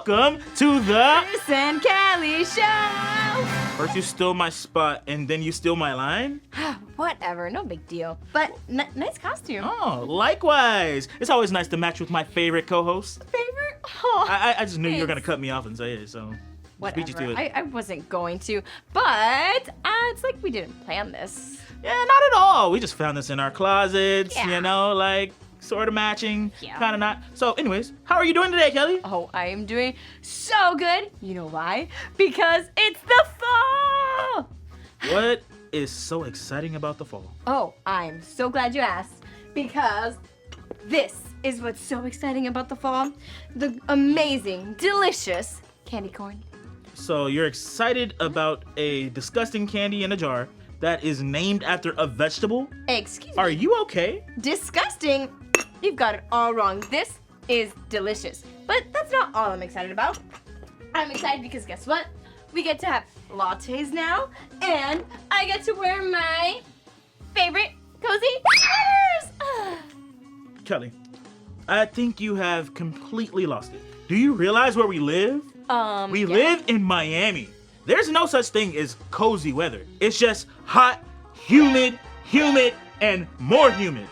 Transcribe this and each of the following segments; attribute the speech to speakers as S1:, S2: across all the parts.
S1: welcome to the
S2: Chris and Kelly Show!
S1: First you steal my spot and then you steal my line?
S2: Whatever, no big deal. But nice costume.
S1: Oh, likewise. It's always nice to match with my favorite co-host.
S2: Favorite? Oh,
S1: I just knew you were going to cut me off and say it, so just beat you to
S2: whatever.
S1: it.
S2: I wasn't going to, but it's like we didn't plan this.
S1: Yeah, not at all. We just found this in our closets,
S2: Yeah.
S1: like sort of matching,
S2: Yeah.
S1: kind of not. So anyways, how are you doing today, Kelly?
S2: Oh, I am doing so good. You know why? Because it's the fall!
S1: What is so exciting about the fall?
S2: Oh, I'm so glad you asked. Because this is what's so exciting about the fall. The amazing, delicious candy corn.
S1: So you're excited about a disgusting candy in a jar that is named after a vegetable?
S2: Excuse
S1: Are
S2: me.
S1: you okay?
S2: Disgusting. You've got it all wrong. This is delicious. But that's not all I'm excited about. I'm excited because guess what? We get to have lattes now, and I get to wear my favorite cozy sweaters.
S1: Kelly, I think you have completely lost it. Do you realize where we live? We
S2: Yeah.
S1: live in Miami. There's no such thing as cozy weather. It's just hot, humid, and more humid.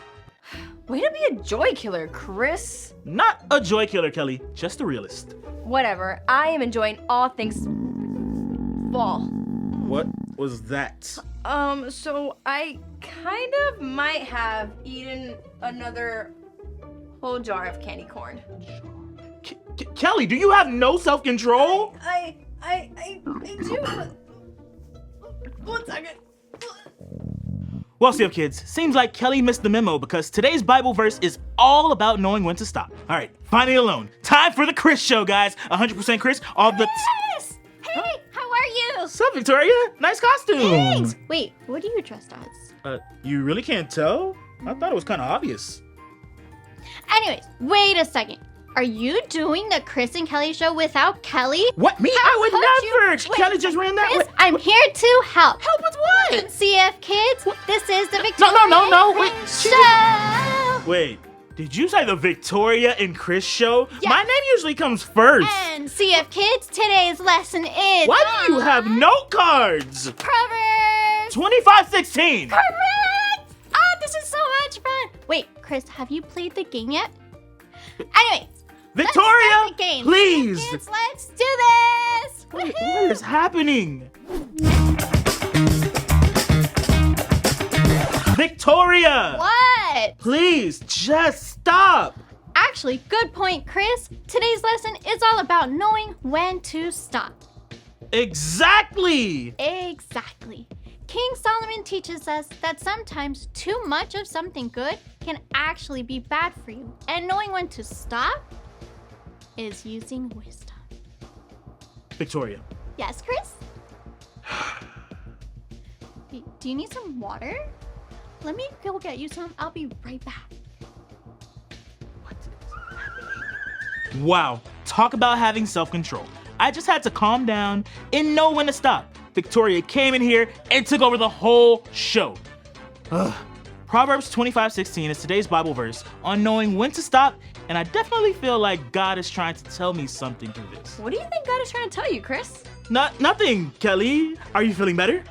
S2: Way to be a joy killer, Chris.
S1: Not a joy killer, Kelly, just a realist.
S2: Whatever. I am enjoying all things fall.
S1: What was that?
S2: So I kind of might have eaten another whole jar of candy corn.
S1: Kelly, do you have no self-control?
S2: I do. One second.
S1: Well, CF kids, seems like Kelly missed the memo because today's Bible verse is all about knowing when to stop. All right, finally alone. Time for the Chris Show, guys. 100% Chris, all the...
S3: Yes! Hey, how are you?
S1: What's up, Victoria? Nice costume.
S3: Thanks! Wait, what are you dressed as?
S1: You really can't tell? I thought it was kind of obvious.
S3: Anyways, wait a second. Are you doing the Chris and Kelly show without Kelly?
S1: What, me?
S3: How
S1: I would
S3: could
S1: never.
S3: you? Wait,
S1: Kelly just ran that
S3: Chris,
S1: way.
S3: I'm here to help.
S1: Help with what?
S3: CF kids, this is the
S1: No,
S3: Victoria
S1: no,
S3: and
S1: wait,
S3: Chris
S1: she-
S3: show.
S1: Wait, did you say the Victoria and Chris show?
S3: Yes.
S1: My name usually comes first.
S3: And CF kids, today's lesson is
S1: Why do you have note cards?
S3: Proverbs.
S1: 2516.
S3: Correct! Oh, this is so much fun. Wait, Chris, have you played the game yet? Anyways,
S1: Victoria,
S3: let's start the game.
S1: please.
S3: Kids, let's do this.
S1: What
S3: Woohoo!
S1: is happening? Victoria!
S3: What?
S1: Please, just stop.
S3: Actually, good point, Chris. Today's lesson is all about knowing when to stop.
S1: Exactly.
S3: Exactly. King Solomon teaches us that sometimes too much of something good can actually be bad for you. And knowing when to stop is using wisdom.
S1: Victoria,
S3: Yes, Chris? Hey, do you need some water? Let me go get you some. I'll be right back.
S1: wow, talk about having self-control. I just had to calm down and know when to stop. Victoria came in here and took over the whole show. Ugh. Proverbs 25:16 is today's Bible verse on knowing when to stop, and I definitely feel like God is trying to tell me something through this.
S2: What do you think God is trying to tell you, Chris?
S1: Nothing, Kelly. Are you feeling better?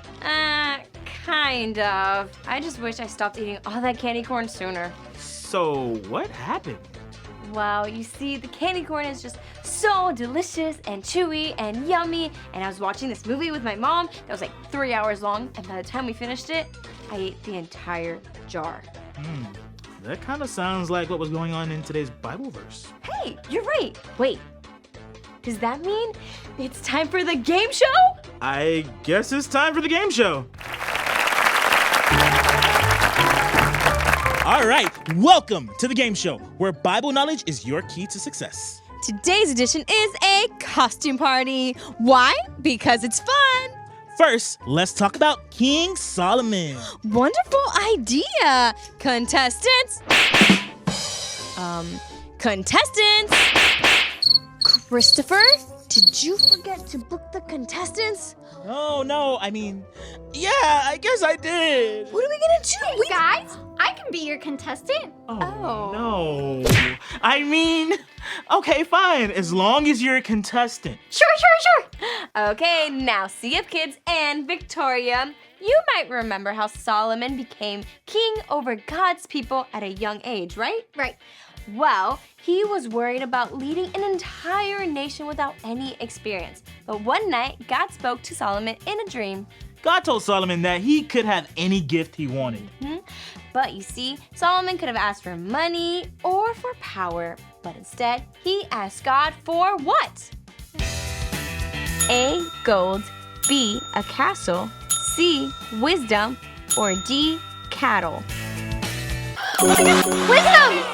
S2: Kind of. I just wish I stopped eating all that candy corn sooner.
S1: So, what happened?
S2: Well, you see, the candy corn is just so delicious and chewy and yummy. And I was watching this movie with my mom that was like 3 hours long. And by the time we finished it, I ate the entire jar.
S1: That kind of sounds like what was going on in today's Bible verse.
S2: Hey, you're right. Wait, does that mean it's time for the game show?
S1: I guess it's time for the game show. All right, welcome to the game show, where Bible knowledge is your key to success.
S4: Today's edition is a costume party. Why? Because it's fun.
S1: First, let's talk about King Solomon.
S4: Wonderful idea. Contestants. Contestants. Christopher, did you forget to book the contestants?
S1: Oh, no, I mean, yeah, I guess I did.
S4: What are we gonna do?
S3: Guys, I can can be your contestant.
S2: Oh.
S1: No. I mean, okay, fine. As long as you're a contestant.
S3: Sure.
S2: Okay, now see if kids and Victoria, you might remember how Solomon became king over God's people at a young age, right?
S3: Right.
S2: Well, he was worried about leading an entire nation without any experience. But one night, God spoke to Solomon in a dream.
S1: God told Solomon that he could have any gift he wanted.
S2: But you see, Solomon could have asked for money or for power. But instead, he asked God for what? A, gold, B, a castle, C, wisdom, or D, cattle.
S3: Wisdom!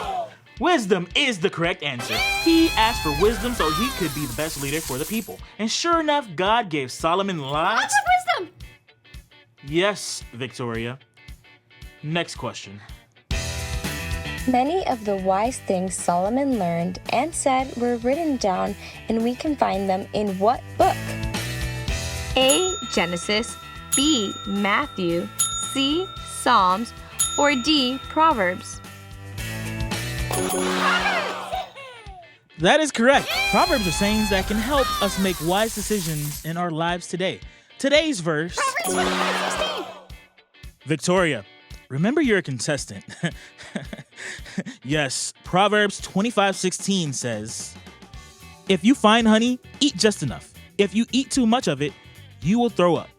S1: Wisdom is the correct answer. He asked for wisdom so he could be the best leader for the people. And sure enough, God gave Solomon lots.
S3: Lots of wisdom!
S1: Yes, Victoria. Next question.
S2: Many of the wise things Solomon learned and said were written down, and we can find them in what book? A, Genesis, B, Matthew, C, Psalms, or D, Proverbs?
S1: That is correct. Proverbs are sayings that can help us make wise decisions in our lives today. Today's verse.
S3: Proverbs 25:16.
S1: Victoria, remember you're a contestant. Yes, Proverbs 25:16 says, "If you find honey, eat just enough. If you eat too much of it, you will throw up."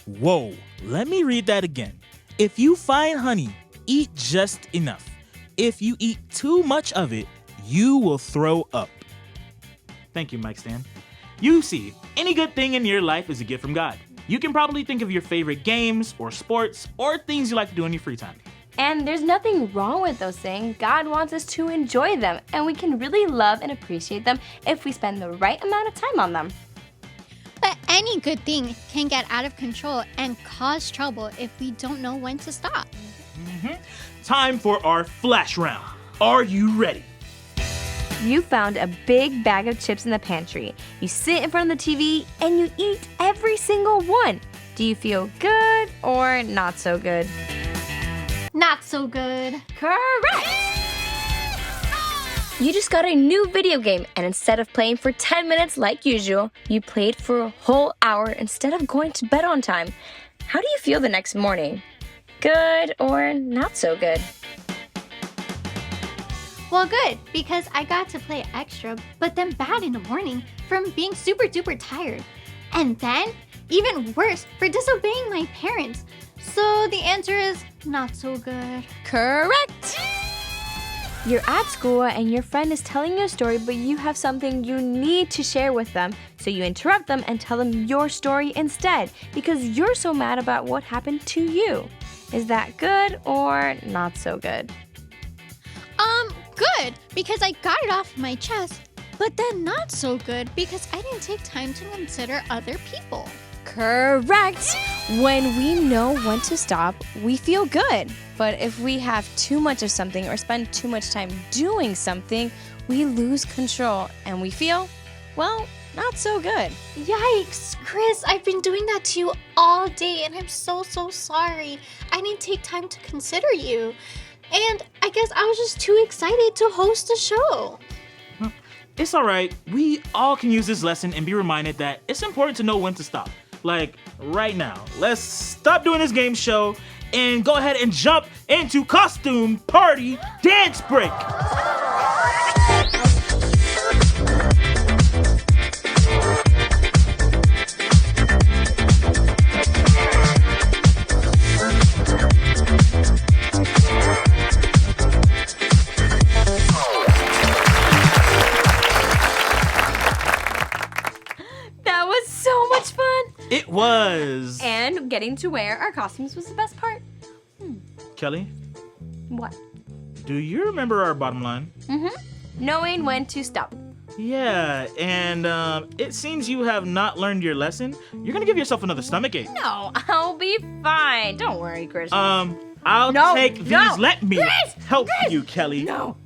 S1: Whoa, let me read that again. If you find honey, eat just enough. If you eat too much of it, you will throw up. Thank you, Mike Stan. You see, any good thing in your life is a gift from God. You can probably think of your favorite games or sports or things you like to do in your free time.
S2: And there's nothing wrong with those things. God wants us to enjoy them, and we can really love and appreciate them if we spend the right amount of time on them.
S3: But any good thing can get out of control and cause trouble if we don't know when to stop.
S1: Time for our flash round. Are you ready?
S2: You found a big bag of chips in the pantry. You sit in front of the TV and you eat every single one. Do you feel good or not so good?
S3: Not so good.
S2: Correct! You just got a new video game, and instead of playing for 10 minutes like usual, you played for a whole hour instead of going to bed on time. How do you feel the next morning? Good or not so good?
S3: Well, good, because I got to play extra, but then bad in the morning from being super duper tired. And then, even worse, for disobeying my parents. So the answer is not so good.
S2: Correct! You're at school and your friend is telling you a story, but you have something you need to share with them. So you interrupt them and tell them your story instead because you're so mad about what happened to you. Is that good or not so good?
S3: Good, because I got it off my chest. But then not so good because I didn't take time to consider other people.
S4: Correct. When we know when to stop, we feel good. But if we have too much of something or spend too much time doing something, we lose control and we feel, well, not so good.
S3: Yikes, Chris, I've been doing that to you all day and I'm so sorry. I didn't take time to consider you. And I guess I was just too excited to host the show.
S1: It's all right. We all can use this lesson and be reminded that it's important to know when to stop. Like right now. Let's stop doing this game show and go ahead and jump into Costume Party Dance Break.
S2: That was so much fun!
S1: It was.
S2: And getting to wear our costumes was the best part.
S1: Kelly,
S2: What?
S1: do you remember our bottom line?
S2: Knowing when to stop.
S1: Yeah, and it seems you have not learned your lesson. You're gonna give yourself another stomachache.
S2: No, I'll be fine. Don't worry, Chris.
S1: I'll
S2: No,
S1: take these.
S2: no.
S1: Let me
S2: Chris,
S1: help you, Kelly.
S2: No.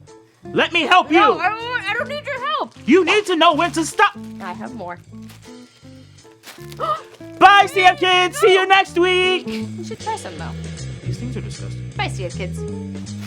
S1: Let me help you.
S2: No, I don't need your help.
S1: You need to know when to stop.
S2: I have more.
S1: Bye, CF kids. See you next week.
S2: You should try some though.
S1: These things are disgusting.
S2: Bye, CF kids.